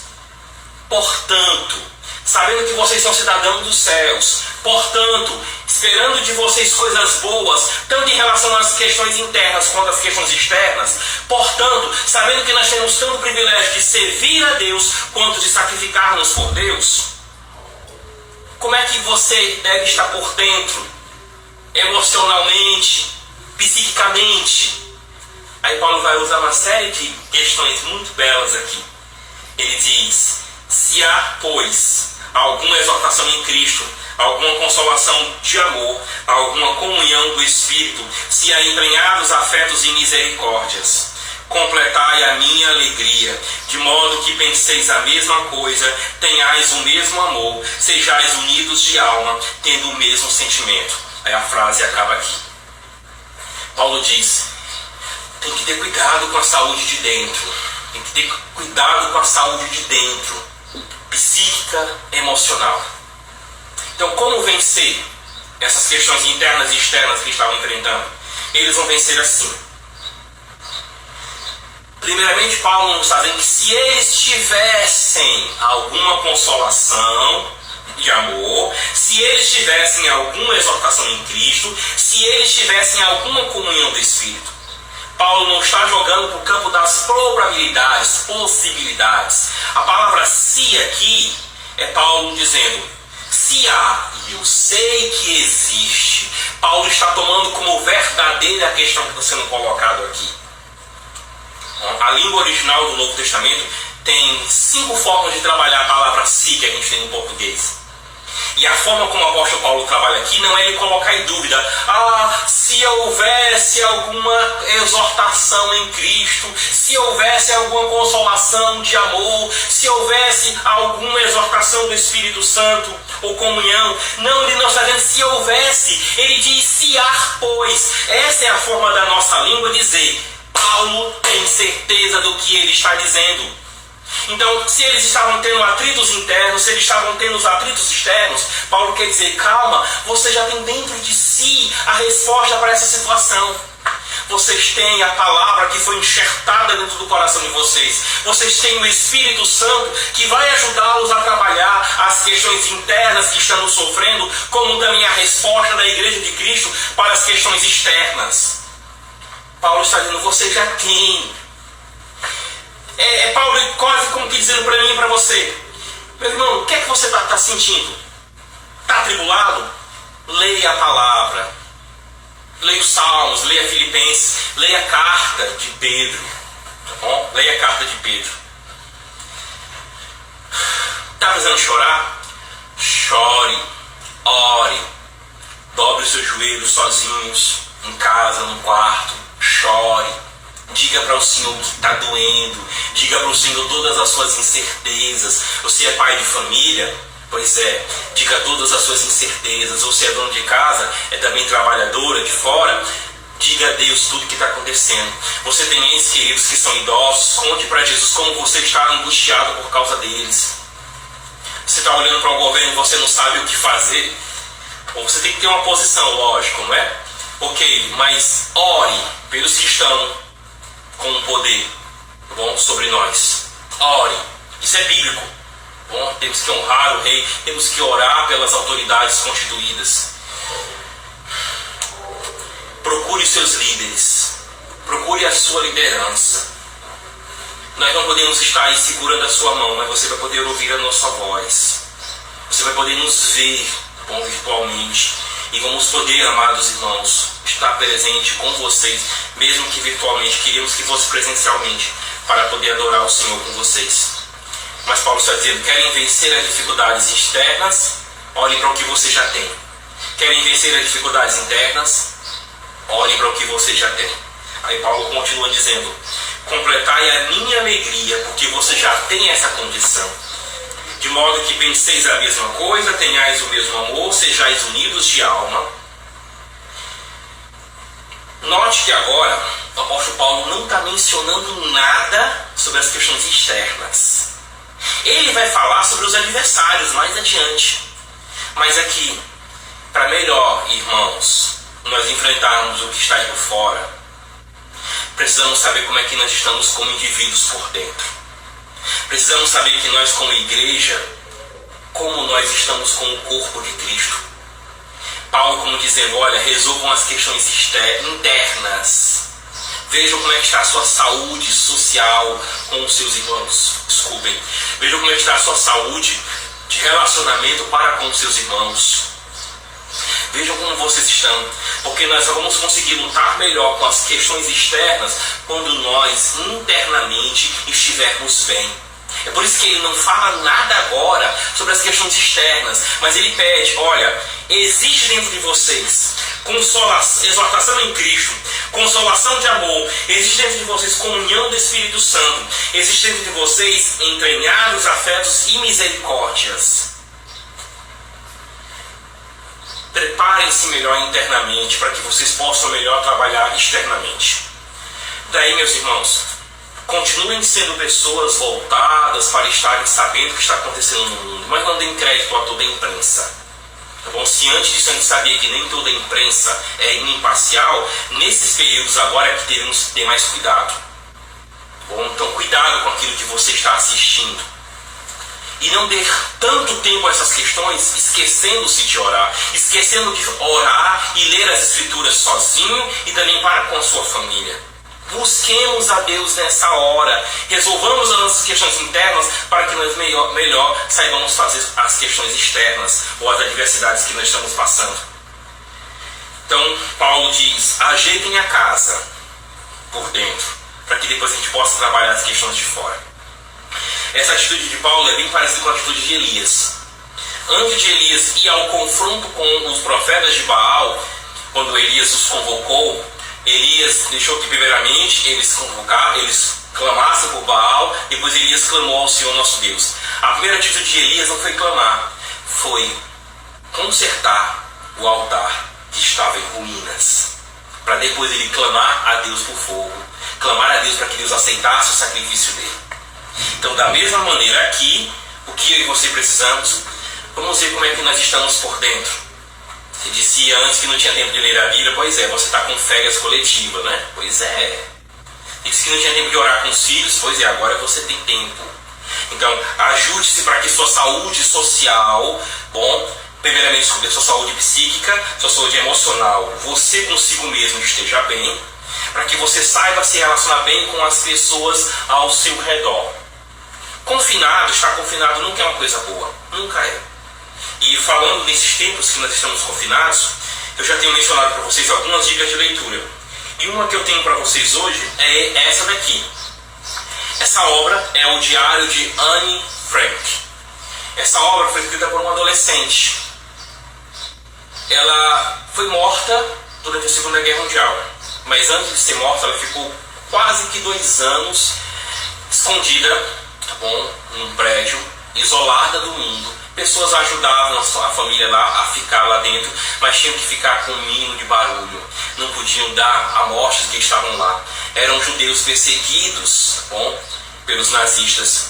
portanto, sabendo que vocês são cidadãos dos céus, portanto, esperando de vocês coisas boas, tanto em relação às questões internas quanto às questões externas, portanto, sabendo que nós temos tanto o privilégio de servir a Deus quanto de sacrificar-nos por Deus, como é que você deve estar por dentro, emocionalmente, psiquicamente? Aí Paulo vai usar uma série de questões muito belas aqui. Ele diz, se há, pois, alguma exortação em Cristo, alguma consolação de amor, alguma comunhão do Espírito, se há entranhados afetos e misericórdias, completai a minha alegria, de modo que penseis a mesma coisa, tenhais o mesmo amor, sejais unidos de alma, tendo o mesmo sentimento. Aí a frase acaba aqui. Paulo diz, tem que ter cuidado com a saúde de dentro, tem que ter cuidado com a saúde de dentro, psíquica, emocional. Então, como vencer essas questões internas e externas que estavam enfrentando? Eles vão vencer assim. Primeiramente, Paulo nos está dizendo que se eles tivessem alguma consolação de amor, se eles tivessem alguma exortação em Cristo, se eles tivessem alguma comunhão do Espírito. Paulo não está jogando para o campo das probabilidades, possibilidades. A palavra se aqui é Paulo dizendo, se há, e eu sei que existe. Paulo está tomando como verdadeira a questão que está sendo colocada aqui. A língua original do Novo Testamento tem 5 formas de trabalhar a palavra se que a gente tem no português. E a forma como o apóstolo Paulo trabalha aqui não é ele colocar em dúvida, se houvesse alguma exortação em Cristo, se houvesse alguma consolação de amor, se houvesse alguma exortação do Espírito Santo ou comunhão. Não, ele não está dizendo se houvesse, ele diz se há, pois. Essa é a forma da nossa língua dizer, Paulo tem certeza do que ele está dizendo. Então, se eles estavam tendo atritos internos, se eles estavam tendo os atritos externos, Paulo quer dizer, calma, você já tem dentro de si a resposta para essa situação. Vocês têm a palavra que foi enxertada dentro do coração de vocês. Vocês têm o Espírito Santo que vai ajudá-los a trabalhar as questões internas que estamos sofrendo, como também a resposta da Igreja de Cristo para as questões externas. Paulo está dizendo, você já tem. Paulo quase como que dizendo para mim e para você, meu irmão, o que é que você está sentindo? Está atribulado? Leia a palavra, leia os Salmos, leia Filipenses, leia a carta de Pedro, tá bom? Leia a carta de Pedro. Está precisando chorar? Chore, ore, dobre os seus joelhos sozinhos, em casa, no quarto, chore. Diga para o Senhor que está doendo. Diga para o Senhor todas as suas incertezas. Você é pai de família. Pois é, diga todas as suas incertezas. Ou se é dona de casa, é também trabalhadora de fora, diga a Deus tudo o que está acontecendo. Você tem entes queridos que são idosos, conte para Jesus como você está angustiado por causa deles. Você está olhando para o governo e você não sabe o que fazer. Ou você tem que ter uma posição, lógico, não é? Ok, mas ore pelos que estão com o poder, bom, sobre nós. Ore, isso é bíblico. Bom, temos que honrar o rei, temos que orar pelas autoridades constituídas. Procure os seus líderes, procure a sua liderança. Nós não podemos estar aí segurando a sua mão, mas você vai poder ouvir a nossa voz. Você vai poder nos ver, bom, virtualmente. E vamos poder, amados irmãos, estar presente com vocês, mesmo que virtualmente. Queríamos que fosse presencialmente, para poder adorar o Senhor com vocês. Mas Paulo está dizendo, querem vencer as dificuldades externas? Olhem para o que você já tem. Querem vencer as dificuldades internas? Olhem para o que você já tem. Aí Paulo continua dizendo, completai a minha alegria, porque você já tem essa condição. De modo que penseis a mesma coisa, tenhais o mesmo amor, sejais unidos de alma. Note que agora o apóstolo Paulo não está mencionando nada sobre as questões externas. Ele vai falar sobre os adversários mais adiante. Mas aqui, para melhor, irmãos, nós enfrentarmos o que está aí por fora, precisamos saber como é que nós estamos como indivíduos por dentro. Precisamos saber que nós como igreja, como nós estamos com o corpo de Cristo. Paulo como dizendo, olha, resolvam as questões internas. Vejam como é que está a sua saúde social com os seus irmãos. Desculpem. Vejam como é que está a sua saúde de relacionamento para com os seus irmãos. Vejam como vocês estão. Porque nós só vamos conseguir lutar melhor com as questões externas quando nós internamente estivermos bem. É por isso que ele não fala nada agora sobre as questões externas, mas ele pede, olha, existe dentro de vocês consolação, exortação em Cristo, consolação de amor, existe dentro de vocês comunhão do Espírito Santo, existe dentro de vocês entranhados afetos e misericórdias. Preparem-se melhor internamente para que vocês possam melhor trabalhar externamente. Daí, meus irmãos, continuem sendo pessoas voltadas para estarem sabendo o que está acontecendo no mundo, mas não deem crédito a toda a imprensa. Tá bom? Se antes disso a gente sabia que nem toda a imprensa é imparcial, nesses períodos agora é que devemos ter mais cuidado. Tá bom? Então cuidado com aquilo que você está assistindo. E não dê tanto tempo a essas questões, esquecendo-se de orar, esquecendo de orar e ler as Escrituras sozinho e também para com a sua família. Busquemos a Deus nessa hora, resolvamos as nossas questões internas para que nós melhor saibamos fazer as questões externas ou as adversidades que nós estamos passando. Então, Paulo diz, ajeitem a casa por dentro, para que depois a gente possa trabalhar as questões de fora. Essa atitude de Paulo é bem parecida com a atitude de Elias. Antes de Elias ir ao confronto com os profetas de Baal, quando Elias os convocou, Elias deixou que primeiramente eles clamassem por Baal, depois Elias clamou ao Senhor nosso Deus. A primeira atitude de Elias não foi clamar, foi consertar o altar que estava em ruínas, para depois ele clamar a Deus por fogo, clamar a Deus para que Deus aceitasse o sacrifício dele. Então, da mesma maneira aqui, o que eu e você precisamos, vamos ver como é que nós estamos por dentro. Você disse antes que não tinha tempo de ler a Bíblia, pois é, você está com férias coletivas, né? Pois é. Disse que não tinha tempo de orar com os filhos, pois é, agora você tem tempo. Então, ajude-se para que sua saúde social, bom, primeiramente sua saúde psíquica, sua saúde emocional, você consigo mesmo esteja bem, para que você saiba se relacionar bem com as pessoas ao seu redor. Confinado, estar confinado nunca é uma coisa boa, nunca é. E falando nesses tempos que nós estamos confinados, eu já tenho mencionado para vocês algumas dicas de leitura. E uma que eu tenho para vocês hoje é essa daqui. Essa obra é o Diário de Anne Frank. Essa obra foi escrita por uma adolescente. Ela foi morta durante a Segunda Guerra Mundial. Mas antes de ser morta, ela ficou quase que 2 anos escondida, tá bom, num prédio, isolada do mundo. Pessoas ajudavam a família lá a ficar lá dentro, mas tinham que ficar com um mínimo de barulho. Não podiam dar a morte que estavam lá. Eram judeus perseguidos, bom, pelos nazistas.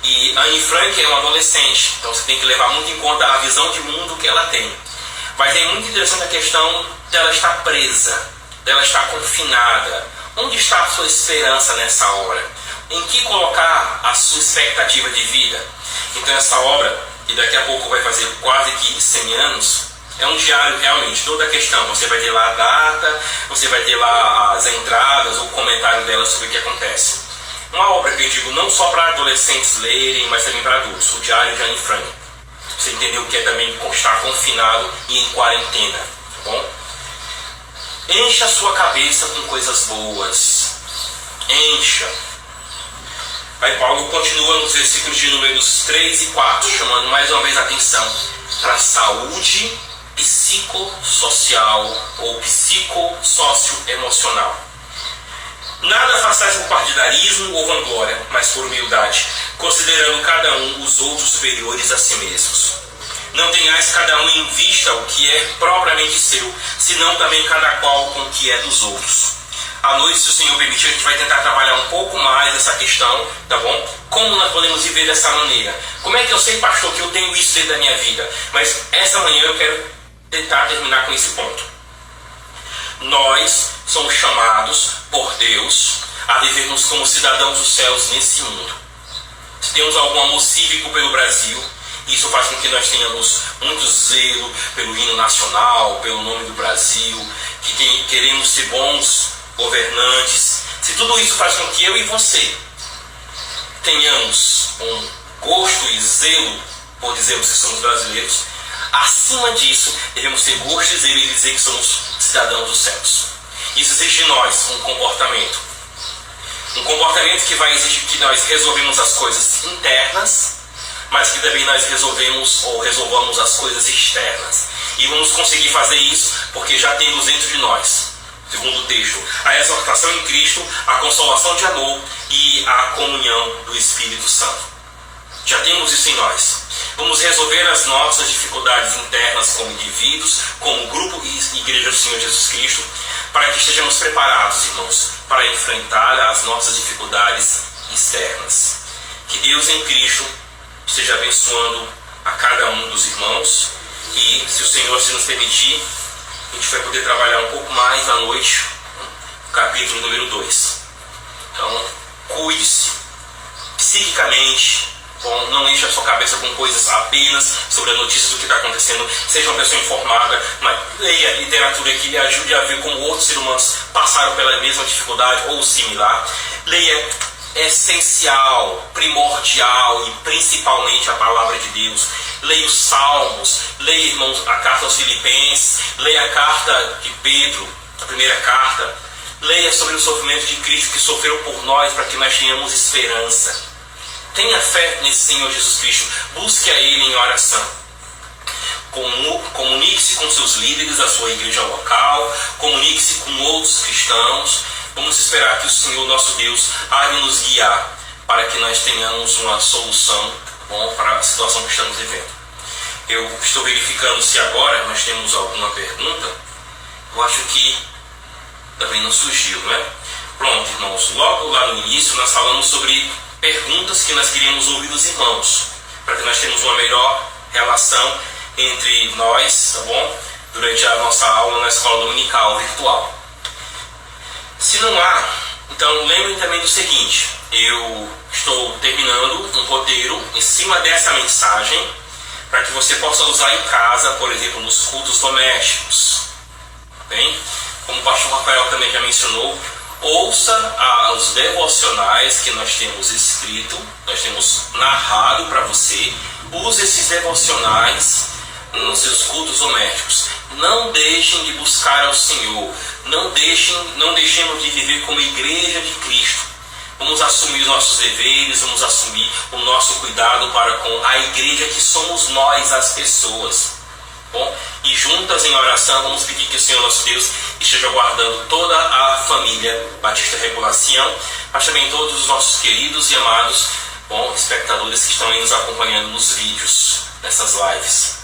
E Anne Frank é uma adolescente, então você tem que levar muito em conta a visão de mundo que ela tem. Mas é muito interessante a questão dela estar presa, dela estar confinada. Onde está a sua esperança nessa hora? Em que colocar a sua expectativa de vida? Então essa obra, que daqui a pouco vai fazer quase que 100 anos, é um diário realmente, toda a questão. Você vai ter lá a data, você vai ter lá as entradas, o comentário dela sobre o que acontece. Uma obra que eu digo não só para adolescentes lerem, mas também para adultos. O Diário de Anne Frank. Você entendeu o que é também estar confinado e em quarentena, tá bom? Encha a sua cabeça com coisas boas. Encha. Aí Paulo continua nos versículos de números 3 e 4, chamando mais uma vez a atenção para a saúde psicossocial ou psicossocioemocional. Nada façais por partidarismo ou vanglória, mas por humildade, considerando cada um os outros superiores a si mesmos. Não tenhais cada um em vista o que é propriamente seu, senão também cada qual com o que é dos outros. À noite, se o Senhor permitir, a gente vai tentar trabalhar um pouco mais essa questão, tá bom? Como nós podemos viver dessa maneira? Como é que eu sei, pastor, que eu tenho isso dentro da minha vida? Mas essa manhã eu quero tentar terminar com esse ponto. Nós somos chamados por Deus a vivermos como cidadãos dos céus nesse mundo. Se temos algum amor cívico pelo Brasil, isso faz com que nós tenhamos muito zelo pelo hino nacional, pelo nome do Brasil, que queremos ser bons governantes. Se tudo isso faz com que eu e você tenhamos um gosto e zelo por dizermos que somos brasileiros, acima disso, devemos ter gosto e zelo e dizer que somos cidadãos dos céus. Isso exige de nós um comportamento. Um comportamento que vai exigir que nós resolvemos as coisas internas, mas que também nós resolvamos as coisas externas. E vamos conseguir fazer isso porque já temos dentro de nós, segundo o texto, a exortação em Cristo, a consolação de amor e a comunhão do Espírito Santo. Já temos isso em nós. Vamos resolver as nossas dificuldades internas como indivíduos, como grupo e igreja do Senhor Jesus Cristo, para que estejamos preparados, irmãos, para enfrentar as nossas dificuldades externas. Que Deus em Cristo esteja abençoando a cada um dos irmãos e, se o Senhor se nos permitir, a gente vai poder trabalhar um pouco mais à noite, no capítulo número 2. Então, cuide-se psiquicamente. Bom, não encha a sua cabeça com coisas apenas sobre a notícia do que está acontecendo. Seja uma pessoa informada, mas leia literatura que lhe ajude a ver como outros seres humanos passaram pela mesma dificuldade ou similar. Leia essencial, primordial e principalmente a palavra de Deus. Leia os Salmos, leia, irmãos, a carta aos Filipenses, leia a carta de Pedro, a primeira carta. Leia sobre o sofrimento de Cristo que sofreu por nós para que nós tenhamos esperança. Tenha fé nesse Senhor Jesus Cristo. Busque a Ele em oração. Comunique-se com seus líderes da sua igreja local. Comunique-se com outros cristãos. Vamos esperar que o Senhor, nosso Deus, há de nos guiar para que nós tenhamos uma solução para a situação que estamos vivendo. Eu estou verificando se agora nós temos alguma pergunta. Eu acho que também não surgiu, não é? Pronto, irmãos. Logo lá no início nós falamos sobre perguntas que nós queríamos ouvir dos irmãos, para que nós tenhamos uma melhor relação entre nós, tá bom? Durante a nossa aula na escola dominical virtual. Se não há, então lembrem também do seguinte: eu estou terminando um roteiro em cima dessa mensagem, para que você possa usar em casa, por exemplo, nos cultos domésticos. Bem? Como o pastor Rafael também já mencionou, ouça os devocionais que nós temos escrito, nós temos narrado para você. Use esses devocionais nos seus cultos domésticos. Não deixem de buscar ao Senhor. Não deixemos de viver como igreja de Cristo. Vamos assumir os nossos deveres, vamos assumir o nosso cuidado para com a igreja que somos nós, as pessoas. Bom, e juntas em oração vamos pedir que o Senhor nosso Deus esteja guardando toda a família Batista Regulação, mas também todos os nossos queridos e amados bom, espectadores que estão aí nos acompanhando nos vídeos, nessas lives.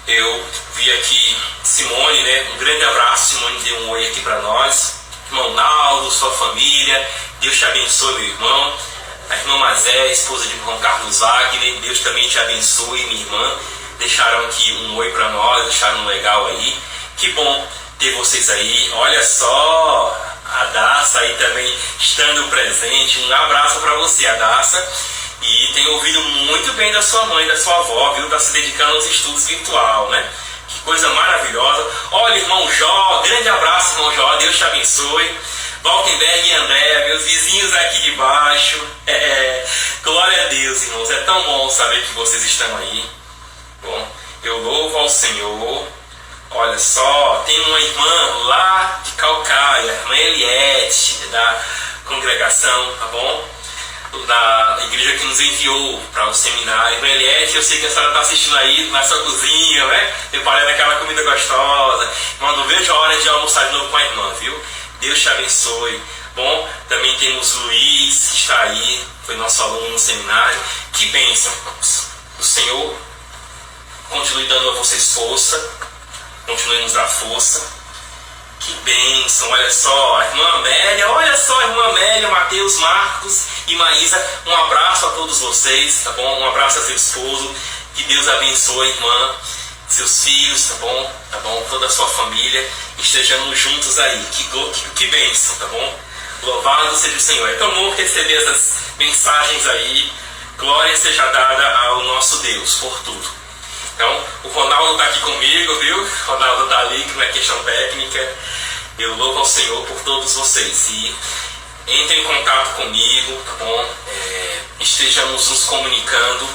Eu vi aqui Simone, né? Um grande abraço, Simone deu um oi aqui para nós. Irmão Naldo, sua família, Deus te abençoe, meu irmão. A irmã Mazé, esposa de irmão Carlos Wagner, Deus também te abençoe, minha irmã. Deixaram aqui um oi para nós, deixaram um legal aí. Que bom ter vocês aí. Olha só, a Daça aí também estando presente. Um abraço para você, Daça. E tenho ouvido muito bem da sua mãe, da sua avó, viu? Está se dedicando aos estudos virtual, né? Que coisa maravilhosa. Olha, irmão Jó, grande abraço, irmão Jó. Deus te abençoe. Valkenberg e André, meus vizinhos aqui de baixo. Glória a Deus, irmãos. É tão bom saber que vocês estão aí. Bom, eu louvo ao Senhor. Olha só, tem uma irmã lá de Calcaia, a irmã Eliette, da congregação, tá bom? Da igreja que nos enviou para o seminário. Irmã Eliette, eu sei que a senhora está assistindo aí na sua cozinha, né? Preparando aquela comida gostosa. Irmã, não vejo a hora de almoçar de novo com a irmã, viu? Deus te abençoe. Bom, também temos Luiz, que está aí, foi nosso aluno no seminário. Que bênção, irmãos. O Senhor continue dando a vocês força, continue nos dar força. Que bênção, olha só, a irmã Amélia, olha só a irmã Amélia, Mateus, Marcos e Maísa. Um abraço a todos vocês, tá bom? Um abraço a seu esposo. Que Deus abençoe, irmã, seus filhos, tá bom? Tá bom? Toda a sua família. Estejamos juntos aí. Que bênção, tá bom? Louvado seja o Senhor. É tão bom receber essas mensagens aí. Glória seja dada ao nosso Deus por tudo. Então, o Ronaldo está aqui comigo, viu? O Ronaldo está ali, que não é questão técnica. Eu louvo ao Senhor por todos vocês. E entrem em contato comigo, tá bom? Estejamos nos comunicando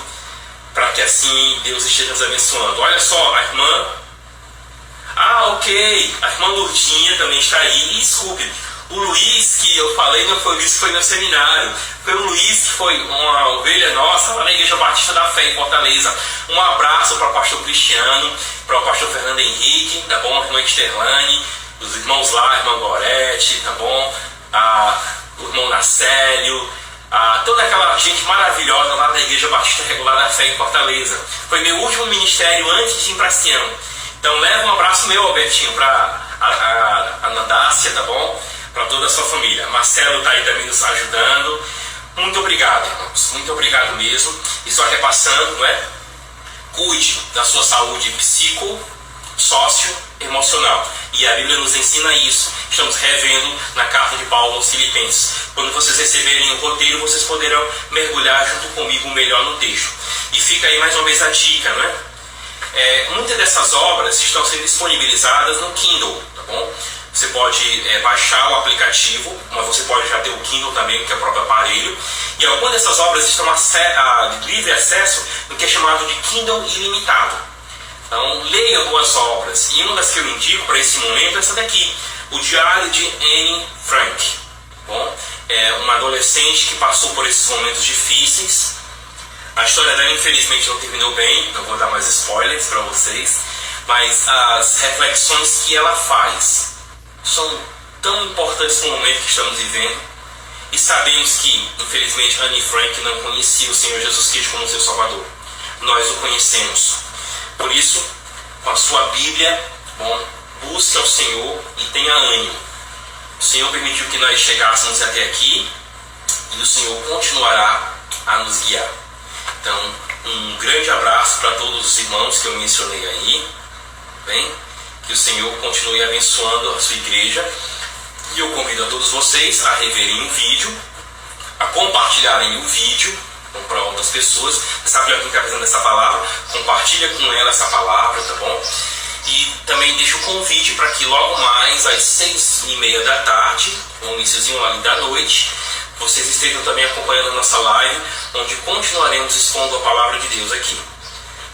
para que assim Deus esteja nos abençoando. Olha só, a irmã... ok. A irmã Lourdinha também está aí. E desculpe, o Luiz que eu falei não foi o Luiz que foi no seminário. Foi o Luiz que foi uma ovelha nossa lá na Igreja Batista da Fé em Fortaleza. Um abraço para o pastor Cristiano, para o pastor Fernando Henrique, tá bom? A irmã Esterlane, os irmãos lá, a irmã Gorete, tá bom? O irmão Nacélio, toda aquela gente maravilhosa lá da Igreja Batista Regular da Fé em Fortaleza. Foi meu último ministério antes de ir para Sião. Então leva um abraço meu, Albertinho, para a Nadácia, tá bom? Para toda a sua família. Marcelo está aí também nos ajudando. Muito obrigado, irmãos. Muito obrigado mesmo. E só repassando, não é? Cuide da sua saúde psico-sócio-emocional. E a Bíblia nos ensina isso. Estamos revendo na carta de Paulo aos Filipenses. Quando vocês receberem o roteiro, vocês poderão mergulhar junto comigo melhor no texto. E fica aí mais uma vez a dica, não é? Muitas dessas obras estão sendo disponibilizadas no Kindle, tá bom? Você pode baixar o aplicativo, mas você pode já ter o Kindle também, que é o próprio aparelho. E algumas dessas obras estão de livre acesso no que é chamado de Kindle ilimitado. Então, leia algumas obras. E uma das que eu indico para esse momento é essa daqui, o Diário de Anne Frank. Bom, é uma adolescente que passou por esses momentos difíceis. A história dela, infelizmente, não terminou bem. Não vou dar mais spoilers para vocês. Mas as reflexões que ela faz são tão importantes no momento que estamos vivendo. E sabemos que, infelizmente, Anne Frank não conhecia o Senhor Jesus Cristo como seu Salvador. Nós o conhecemos. Por isso, com a sua Bíblia, bom, busque ao Senhor e tenha ânimo. O Senhor permitiu que nós chegássemos até aqui e o Senhor continuará a nos guiar. Então, um grande abraço para todos os irmãos que eu mencionei aí. Bem, que o Senhor continue abençoando a sua igreja. E eu convido a todos vocês a reverem o vídeo, a compartilharem o vídeo para outras pessoas. Você sabe quem está fazendo essa palavra? Compartilha com ela essa palavra, tá bom? E também deixo o convite para que logo mais às 6h30 da tarde, no iníciozinho ali da noite, vocês estejam também acompanhando a nossa live, onde continuaremos expondo a palavra de Deus aqui.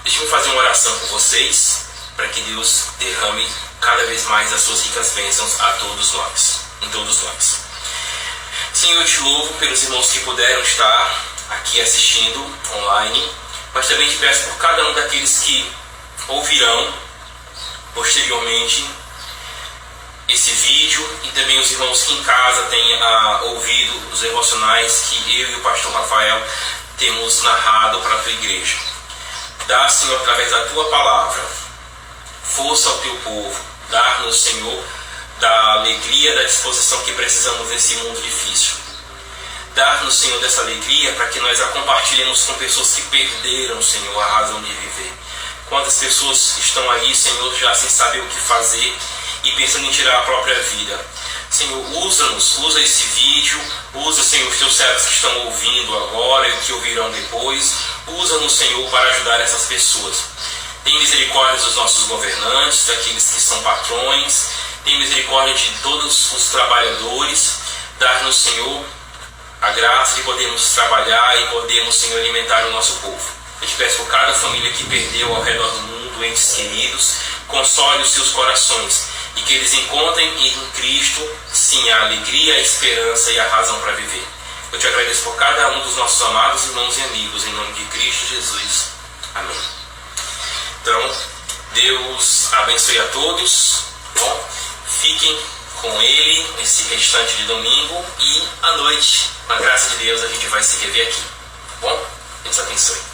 Deixe-me fazer uma oração com vocês, para que Deus derrame cada vez mais as suas ricas bênçãos a todos nós, em todos nós. Senhor, eu te louvo pelos irmãos que puderam estar aqui assistindo online, mas também te peço por cada um daqueles que ouvirão posteriormente esse vídeo, e também os irmãos que em casa tenham ouvido os devocionais que eu e o pastor Rafael temos narrado para a tua igreja. Dá, Senhor, através da tua palavra, força ao teu povo. Dar-nos, Senhor, da alegria, da disposição que precisamos nesse mundo difícil. Dar-nos, Senhor, dessa alegria para que nós a compartilhemos com pessoas que perderam, Senhor, a razão de viver. Quantas pessoas estão aí, Senhor, já sem saber o que fazer e pensando em tirar a própria vida. Senhor, usa-nos, usa esse vídeo, usa, Senhor, os teus servos que estão ouvindo agora e que ouvirão depois. Usa-nos, Senhor, para ajudar essas pessoas. Tem misericórdia dos nossos governantes, daqueles que são patrões. Tem misericórdia de todos os trabalhadores. Dar-nos, Senhor, a graça de podermos trabalhar e podermos, Senhor, alimentar o nosso povo. Eu te peço por cada família que perdeu ao redor do mundo entes queridos, console os seus corações e que eles encontrem em Cristo, sim, a alegria, a esperança e a razão para viver. Eu te agradeço por cada um dos nossos amados irmãos e amigos, em nome de Cristo Jesus. Amém. Então, Deus abençoe a todos. Bom, fiquem com Ele esse restante de domingo e à noite, com a graça de Deus, a gente vai se rever aqui. Bom, Deus abençoe.